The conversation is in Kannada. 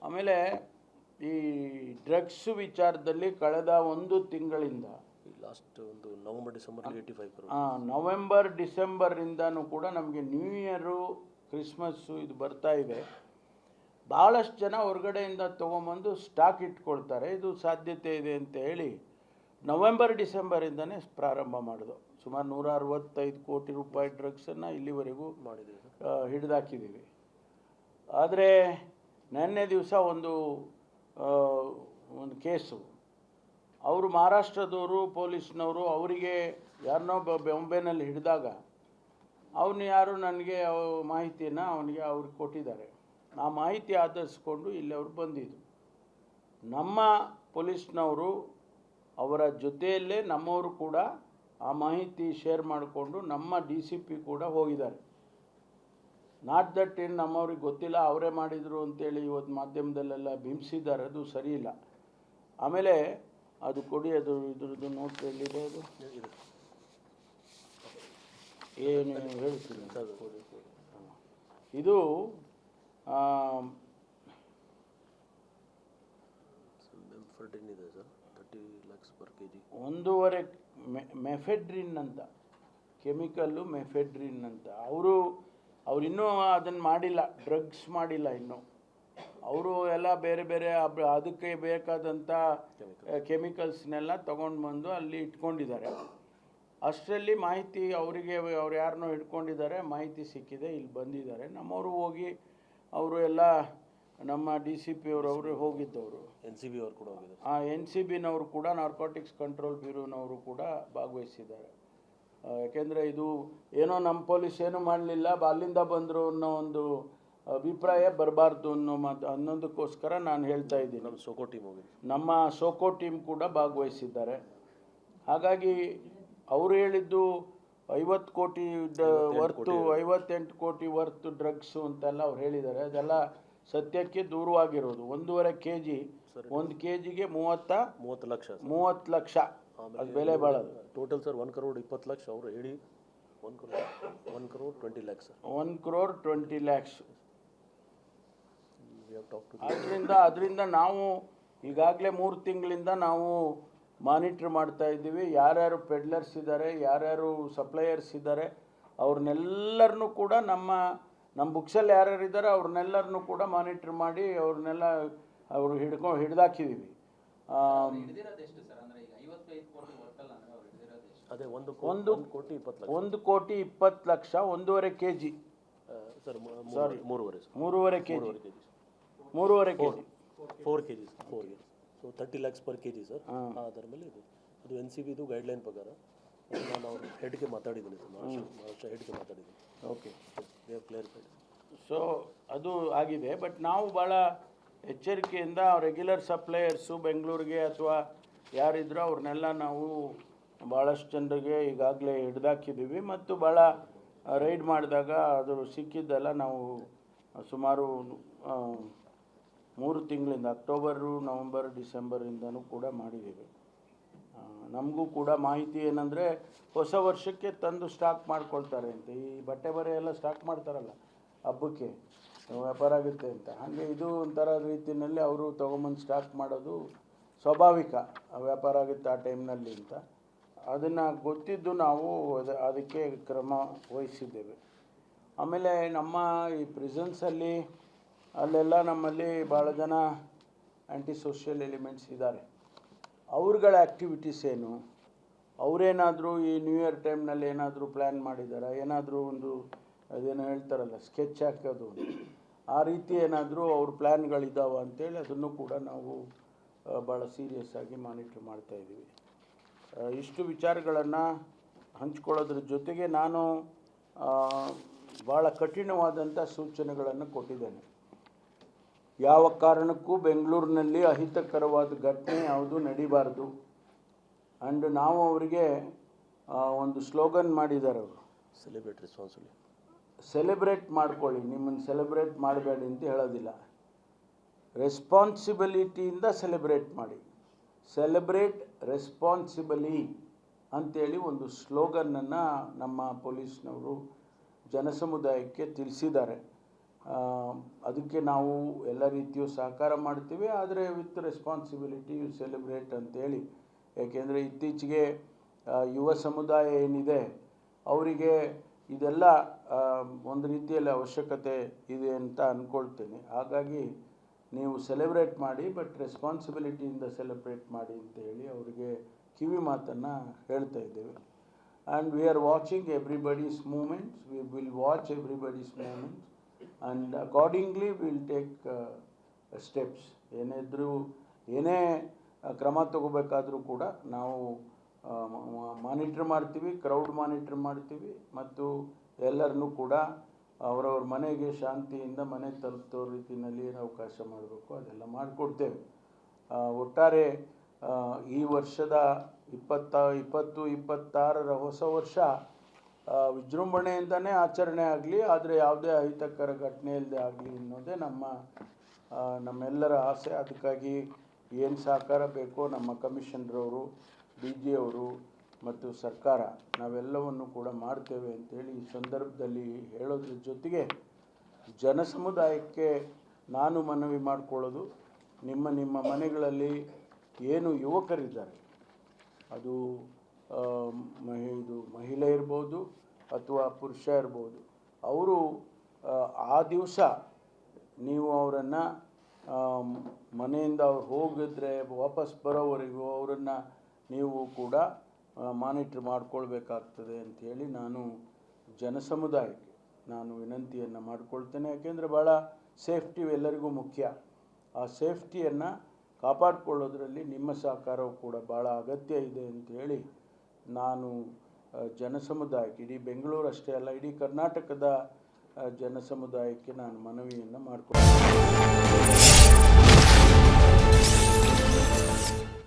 ಆಮೇಲೆ ಈ ಡ್ರಗ್ಸ್ ವಿಚಾರದಲ್ಲಿ ಕಳೆದ ಒಂದು ತಿಂಗಳಿಂದ ಲಾಸ್ಟ್ ಒಂದು ನವೆಂಬರ್ ಡಿಸೆಂಬರ್ಗೆ 85 crore. ನವೆಂಬರ್ ಡಿಸೆಂಬರಿಂದನೂ ಕೂಡ ನಮಗೆ ನ್ಯೂ ಇಯರು ಕ್ರಿಸ್ಮಸ್ಸು ಇದು ಬರ್ತಾ ಇದೆ. ಭಾಳಷ್ಟು ಜನ ಹೊರಗಡೆಯಿಂದ ತೊಗೊಂಬಂದು ಸ್ಟಾಕ್ ಇಟ್ಕೊಳ್ತಾರೆ. ಇದು ಸಾಧ್ಯತೆ ಇದೆ ಅಂತ ಹೇಳಿ ನವೆಂಬರ್ ಡಿಸೆಂಬರಿಂದನೇ ಪ್ರಾರಂಭ ಮಾಡೋದು. ಸುಮಾರು 165 ಕೋಟಿ ರೂಪಾಯಿ ಡ್ರಗ್ಸನ್ನು ಇಲ್ಲಿವರೆಗೂ ಹಿಡಿದಾಕಿದ್ದೀವಿ. ಆದರೆ ನಿನ್ನೆ ದಿವಸ ಒಂದು ಕೇಸು, ಅವರು ಮಹಾರಾಷ್ಟ್ರದವರು ಪೊಲೀಸ್ನವರು ಅವರಿಗೆ ಯಾರನ್ನೋ ಬಾಂಬೆನಲ್ಲಿ ಹಿಡಿದಾಗ ಅವನು ಯಾರು ನನಗೆ ಮಾಹಿತಿಯನ್ನು ಅವನಿಗೆ ಅವ್ರಿಗೆ ಕೊಟ್ಟಿದ್ದಾರೆ. ಆ ಮಾಹಿತಿ ಆಧರಿಸ್ಕೊಂಡು ಇಲ್ಲಿ ಅವರು ಬಂದಿದ್ದು. ನಮ್ಮ ಪೊಲೀಸ್ನವರು ಅವರ ಜೊತೆಯಲ್ಲೇ ನಮ್ಮವರು ಕೂಡ ಆ ಮಾಹಿತಿ ಶೇರ್ ಮಾಡಿಕೊಂಡು ನಮ್ಮ DCP ಕೂಡ ಹೋಗಿದ್ದಾರೆ. ನಾಟ್ ದಟ್ ಏನು ನಮ್ಮವ್ರಿಗೆ ಗೊತ್ತಿಲ್ಲ ಅವರೇ ಮಾಡಿದರು ಅಂತೇಳಿ ಇವತ್ತು ಮಾಧ್ಯಮದಲ್ಲೆಲ್ಲ ಬಿಂಬಿಸಿದ್ದಾರೆ, ಅದು ಸರಿ ಇಲ್ಲ. ಆಮೇಲೆ ಅದು ಕೊಡಿ, ಅದು ಇದ್ರದ್ದು ನೋಟ್ ಎಲ್ಲಿದೆ, ಅದು ಏನು ಹೇಳ್ತೀನಿ ಸರ್. ಇದು 30 lakhs per kg. 1.5 ಮೆಫೆಡ್ರಿನ್ ಅಂತ ಕೆಮಿಕಲ್ಲು, ಮೆಫೆಡ್ರಿನ್ ಅಂತ. ಅವರು ಇನ್ನೂ ಅದನ್ನು ಮಾಡಿಲ್ಲ, ಡ್ರಗ್ಸ್ ಮಾಡಿಲ್ಲ ಇನ್ನೂ. ಅವರು ಎಲ್ಲ ಬೇರೆ ಬೇರೆ ಅದಕ್ಕೆ ಬೇಕಾದಂಥ ಕೆಮಿಕಲ್ಸ್ನೆಲ್ಲ ತೊಗೊಂಡು ಬಂದು ಅಲ್ಲಿ ಇಟ್ಕೊಂಡಿದ್ದಾರೆ. ಅಷ್ಟರಲ್ಲಿ ಮಾಹಿತಿ ಅವರಿಗೆ, ಅವ್ರು ಯಾರನ್ನೋ ಹಿಡ್ಕೊಂಡಿದ್ದಾರೆ, ಮಾಹಿತಿ ಸಿಕ್ಕಿದೆ, ಇಲ್ಲಿ ಬಂದಿದ್ದಾರೆ. ನಮ್ಮವರು ಹೋಗಿ ಅವರು ಎಲ್ಲ ನಮ್ಮ DCP ಅವರು ಹೋಗಿದ್ದವರು, NCB ಅವರು ಕೂಡ ಹೋಗಿದ್ದಾರೆ. NCBನವರು ಕೂಡ, ನಾರ್ಕೋಟಿಕ್ಸ್ ಕಂಟ್ರೋಲ್ ಬ್ಯೂರೋನವರು ಕೂಡ ಭಾಗವಹಿಸಿದ್ದಾರೆ. ಯಾಕೆಂದರೆ ಇದು ಏನೋ ನಮ್ಮ ಪೊಲೀಸ್ ಏನೂ ಮಾಡಲಿಲ್ಲ, ಅಲ್ಲಿಂದ ಬಂದರು ಅನ್ನೋ ಒಂದು ಅಭಿಪ್ರಾಯ ಬರಬಾರ್ದು ಅನ್ನೋದಕ್ಕೋಸ್ಕರ ನಾನು ಹೇಳ್ತಾ ಇದ್ದೀನಿ. ನಮ್ಮ ಸೋಕೋ ಟೀಮ್ ಕೂಡ ಭಾಗವಹಿಸಿದ್ದಾರೆ. ಹಾಗಾಗಿ ಅವರು ಹೇಳಿದ್ದು 50 ಕೋಟಿ ವರ್ತು, 58 ಕೋಟಿ ವರ್ತು ಡ್ರಗ್ಸು ಅಂತೆಲ್ಲ ಅವ್ರು ಹೇಳಿದ್ದಾರೆ. ಅದೆಲ್ಲ ಸತ್ಯಕ್ಕೆ ದೂರವಾಗಿರೋದು. 1.5 kg, 1 kgಗೆ 30 ಲಕ್ಷ ಅದು ಬೆಲೆ ಬಾಳೋದು. ಟೋಟಲ್ ಸರ್ 1 crore 20 ಲಕ್ಷ ಅವರು ಹೇಳಿ 1 crore 20 lakhs sir. 1 crore 20 lakhs. ಅದರಿಂದ ನಾವು ಈಗಾಗಲೇ 3 ತಿಂಗಳಿಂದ ನಾವು ಮಾನಿಟ್ರ್ ಮಾಡ್ತಾ ಇದ್ದೀವಿ. ಯಾರ್ಯಾರು ಪೆಡ್ಲರ್ಸ್ ಇದ್ದಾರೆ, ಯಾರ್ಯಾರು ಸಪ್ಲೈಯರ್ಸ್ ಇದ್ದಾರೆ, ಅವ್ರನ್ನೆಲ್ಲರನ್ನೂ ಕೂಡ ನಮ್ಮ ಬುಕ್ಸಲ್ಲಿ ಯಾರ್ಯಾರು ಇದ್ದಾರೆ ಅವ್ರನ್ನೆಲ್ಲರನ್ನೂ ಕೂಡ ಮಾನಿಟ್ರ್ ಮಾಡಿ ಅವ್ರನ್ನೆಲ್ಲ ಹಿಡ್ದಾಕಿದ್ದೀವಿ. ಅದೇ 1 ಕೋಟಿ 20 ಲಕ್ಷ, 1.5 kg ಸರ್, ಸಾರಿ 3.5 kg, 3.5 kg, 4 kg, so 30 lakhs per kg sir. ಅದರ ಮೇಲೆ ಅದು NCBದು ಗೈಡ್ಲೈನ್ ಪ್ರಕಾರ ನಾನು ಅವ್ರ ಹೆಡ್ಗೆ ಮಾತಾಡಿದ್ದೀನಿ ಸರ್, ಮಹಾರಾಷ್ಟ್ರ ಹೆಡ್ಗೆ ಮಾತಾಡಿದ್ದೀನಿ. Okay, they have clarified. So ಅದು ಆಗಿದೆ. ಬಟ್ ನಾವು ಭಾಳ ಎಚ್ಚರಿಕೆಯಿಂದ ರೆಗ್ಯುಲರ್ ಸಪ್ಲೈಯರ್ಸು ಬೆಂಗಳೂರಿಗೆ ಅಥವಾ ಯಾರಿದ್ರೋ ಅವ್ರನ್ನೆಲ್ಲ ನಾವು ಭಾಳಷ್ಟು ಜನರಿಗೆ ಈಗಾಗಲೇ ಹಿಡ್ದಾಕಿದ್ದೀವಿ. ಮತ್ತು ಭಾಳ ರೈಡ್ ಮಾಡಿದಾಗ ಅದು ಸಿಕ್ಕಿದ್ದೆಲ್ಲ ನಾವು ಸುಮಾರು 3 ತಿಂಗಳಿಂದ ಅಕ್ಟೋಬರು, ನವಂಬರ್, ಡಿಸೆಂಬರಿಂದನೂ ಕೂಡ ಮಾಡಿದ್ದೀವಿ. ನಮಗೂ ಕೂಡ ಮಾಹಿತಿ ಏನಂದರೆ ಹೊಸ ವರ್ಷಕ್ಕೆ ತಂದು ಸ್ಟಾಕ್ ಮಾಡ್ಕೊಳ್ತಾರೆ ಅಂತ. ಈ ಬಟ್ಟೆ ಬರೆ ಎಲ್ಲ ಸ್ಟಾಕ್ ಮಾಡ್ತಾರಲ್ಲ ಹಬ್ಬಕ್ಕೆ, ವ್ಯಾಪಾರ ಆಗುತ್ತೆ ಅಂತ, ಹಾಗೆ ಇದು ಒಂಥರ ರೀತಿಯಲ್ಲಿ ಅವರು ತೊಗೊಂಬಂದು ಸ್ಟಾಕ್ ಮಾಡೋದು ಸ್ವಾಭಾವಿಕ, ವ್ಯಾಪಾರ ಆಗುತ್ತೆ ಆ ಟೈಮ್ನಲ್ಲಿ ಅಂತ. ಅದನ್ನು ಗೊತ್ತಿದ್ದು ನಾವು ಅದಕ್ಕೆ ಕ್ರಮ ವಹಿಸಿದ್ದೇವೆ. ಆಮೇಲೆ ನಮ್ಮ ಈ ಪ್ರಿಸನ್ಸಲ್ಲಿ ಅಲ್ಲೆಲ್ಲ ನಮ್ಮಲ್ಲಿ ಭಾಳ ಜನ ಆ್ಯಂಟಿ ಸೋಷಿಯಲ್ ಎಲಿಮೆಂಟ್ಸ್ ಇದ್ದಾರೆ. ಅವ್ರಗಳ ಆ್ಯಕ್ಟಿವಿಟೀಸ್ ಏನು, ಅವರೇನಾದರೂ ಈ ನ್ಯೂ ಇಯರ್ ಟೈಮ್ನಲ್ಲಿ ಏನಾದರೂ ಪ್ಲ್ಯಾನ್ ಮಾಡಿದ್ದಾರೆ, ಏನಾದರೂ ಒಂದು ಅದೇನೋ ಹೇಳ್ತಾರಲ್ಲ ಸ್ಕೆಚ್ ಹಾಕೋದು, ಆ ರೀತಿ ಏನಾದರೂ ಅವ್ರ ಪ್ಲ್ಯಾನ್ಗಳಿದ್ದಾವೆ ಅಂತೇಳಿ ಅದನ್ನು ಕೂಡ ನಾವು ಭಾಳ ಸೀರಿಯಸ್ ಆಗಿ ಮಾನಿಟ್ರ್ ಮಾಡ್ತಾಯಿದ್ದೀವಿ. ಇಷ್ಟು ವಿಚಾರಗಳನ್ನು ಹಂಚ್ಕೊಳ್ಳೋದ್ರ ಜೊತೆಗೆ ನಾನು ಭಾಳ ಕಠಿಣವಾದಂಥ ಸೂಚನೆಗಳನ್ನು ಕೊಟ್ಟಿದ್ದೇನೆ. ಯಾವ ಕಾರಣಕ್ಕೂ ಬೆಂಗಳೂರಿನಲ್ಲಿ ಅಹಿತಕರವಾದ ಘಟನೆ ಯಾವುದು ನಡೀಬಾರ್ದು. ಆ್ಯಂಡ್ ನಾವು ಅವರಿಗೆ ಒಂದು ಸ್ಲೋಗನ್ ಮಾಡಿದ್ದಾರೆ, ಅವರು ಸೆಲೆಬ್ರೇಟ್ ಮಾಡ್ಕೊಳ್ಳಿ, ನಿಮ್ಮನ್ನು ಸೆಲೆಬ್ರೇಟ್ ಮಾಡಬೇಡಿ ಅಂತ ಹೇಳೋದಿಲ್ಲ, ರೆಸ್ಪಾನ್ಸಿಬಿಲಿಟಿಯಿಂದ ಸೆಲೆಬ್ರೇಟ್ ಮಾಡಿ, ಸೆಲೆಬ್ರೇಟ್ ರೆಸ್ಪಾನ್ಸಿಬಲಿ ಅಂಥೇಳಿ ಒಂದು ಸ್ಲೋಗನ್ನನ್ನು ನಮ್ಮ ಪೊಲೀಸ್ನವರು ಜನಸಮುದಾಯಕ್ಕೆ ತಿಳಿಸಿದ್ದಾರೆ. ಅದಕ್ಕೆ ನಾವು ಎಲ್ಲ ರೀತಿಯೂ ಸಹಕಾರ ಮಾಡ್ತೀವಿ, ಆದರೆ ವಿತ್ ರೆಸ್ಪಾನ್ಸಿಬಿಲಿಟಿ ಯು ಸೆಲೆಬ್ರೇಟ್ ಅಂತೇಳಿ. ಏಕೆಂದರೆ ಇತ್ತೀಚೆಗೆ ಯುವ ಸಮುದಾಯ ಏನಿದೆ ಅವರಿಗೆ ಇದೆಲ್ಲ ಒಂದು ರೀತಿಯಲ್ಲಿ ಅವಶ್ಯಕತೆ ಇದೆ ಅಂತ ಅಂದ್ಕೊಳ್ತೇನೆ. ಹಾಗಾಗಿ ನೀವು ಸೆಲೆಬ್ರೇಟ್ ಮಾಡಿ, ಬಟ್ ರೆಸ್ಪಾನ್ಸಿಬಿಲಿಟಿಯಿಂದ ಸೆಲೆಬ್ರೇಟ್ ಮಾಡಿ ಅಂತ ಹೇಳಿ ಅವರಿಗೆ ಕಿವಿ ಮಾತನ್ನು ಹೇಳ್ತಾ ಇದ್ದೇವೆ. And we are watching everybody's moments, we will watch everybody's moments and accordingly will take steps. ಏನೇ ಕ್ರಮ ತಗೋಬೇಕಾದರೂ ಕೂಡ ನಾವು ಮಾನಿಟ್ರ್ ಮಾಡ್ತೀವಿ, ಕ್ರೌಡ್ ಮಾನಿಟ್ರ್ ಮಾಡ್ತೀವಿ, ಮತ್ತು ಎಲ್ಲರನ್ನೂ ಕೂಡ ಅವರವ್ರ ಮನೆಗೆ ಶಾಂತಿಯಿಂದ ಮನೆ ತಲುಪೋ ರೀತಿಯಲ್ಲಿ ಏನು ಅವಕಾಶ ಮಾಡಬೇಕು ಅದೆಲ್ಲ ಮಾಡಿಕೊಡ್ತೇವೆ. ಒಟ್ಟಾರೆ ಈ ವರ್ಷದ 2026 ಹೊಸ ವರ್ಷ ವಿಜೃಂಭಣೆಯಿಂದನೇ ಆಚರಣೆ ಆಗಲಿ, ಆದರೆ ಯಾವುದೇ ಅಹಿತಕರ ಘಟನೆ ಇಲ್ಲದೆ ಆಗಲಿ ಅನ್ನೋದೇ ನಮ್ಮೆಲ್ಲರ ಆಸೆ. ಅದಕ್ಕಾಗಿ ಏನು ಸಹಕಾರ ಬೇಕೋ ನಮ್ಮ ಕಮಿಷನರವರು, DG ಅವರು ಮತ್ತು ಸರ್ಕಾರ ನಾವೆಲ್ಲವನ್ನು ಕೂಡ ಮಾಡ್ತೇವೆ ಅಂತೇಳಿ ಈ ಸಂದರ್ಭದಲ್ಲಿ ಹೇಳೋದ್ರ ಜೊತೆಗೆ ಜನ ಸಮುದಾಯಕ್ಕೆ ನಾನು ಮನವಿ ಮಾಡಿಕೊಳ್ಳೋದು, ನಿಮ್ಮ ಮನೆಗಳಲ್ಲಿ ಏನು ಯುವಕರಿದ್ದಾರೆ, ಅದು ಮಹಿಳೆ ಇರ್ಬೋದು ಅಥವಾ ಪುರುಷ ಇರ್ಬೋದು, ಅವರು ಆ ದಿವಸ ನೀವು ಅವರನ್ನು ಮನೆಯಿಂದ ಅವ್ರು ಹೋಗಿದ್ರೆ ವಾಪಸ್ ಬರೋವರೆಗೂ ಅವರನ್ನು ನೀವು ಕೂಡ ಮಾನಿಟ್ರ್ ಮಾಡಿಕೊಳ್ಬೇಕಾಗ್ತದೆ ಅಂಥೇಳಿ ನಾನು ಜನಸಮುದಾಯಕ್ಕೆ ನಾನು ವಿನಂತಿಯನ್ನು ಮಾಡಿಕೊಳ್ತೇನೆ. ಯಾಕೆಂದರೆ ಭಾಳ ಸೇಫ್ಟಿ ಎಲ್ಲರಿಗೂ ಮುಖ್ಯ. ಆ ಸೇಫ್ಟಿಯನ್ನು ಕಾಪಾಡಿಕೊಳ್ಳೋದ್ರಲ್ಲಿ ನಿಮ್ಮ ಸಹಕಾರವು ಕೂಡ ಭಾಳ ಅಗತ್ಯ ಇದೆ ಅಂಥೇಳಿ ನಾನು ಜನಸಮುದಾಯಕ್ಕೆ, ಇಡೀ ಬೆಂಗಳೂರು ಅಷ್ಟೇ ಅಲ್ಲ, ಇಡೀ ಕರ್ನಾಟಕದ ಜನಸಮುದಾಯಕ್ಕೆ ನಾನು ಮನವಿಯನ್ನು ಮಾಡಿಕೊಳ್ತೇನೆ.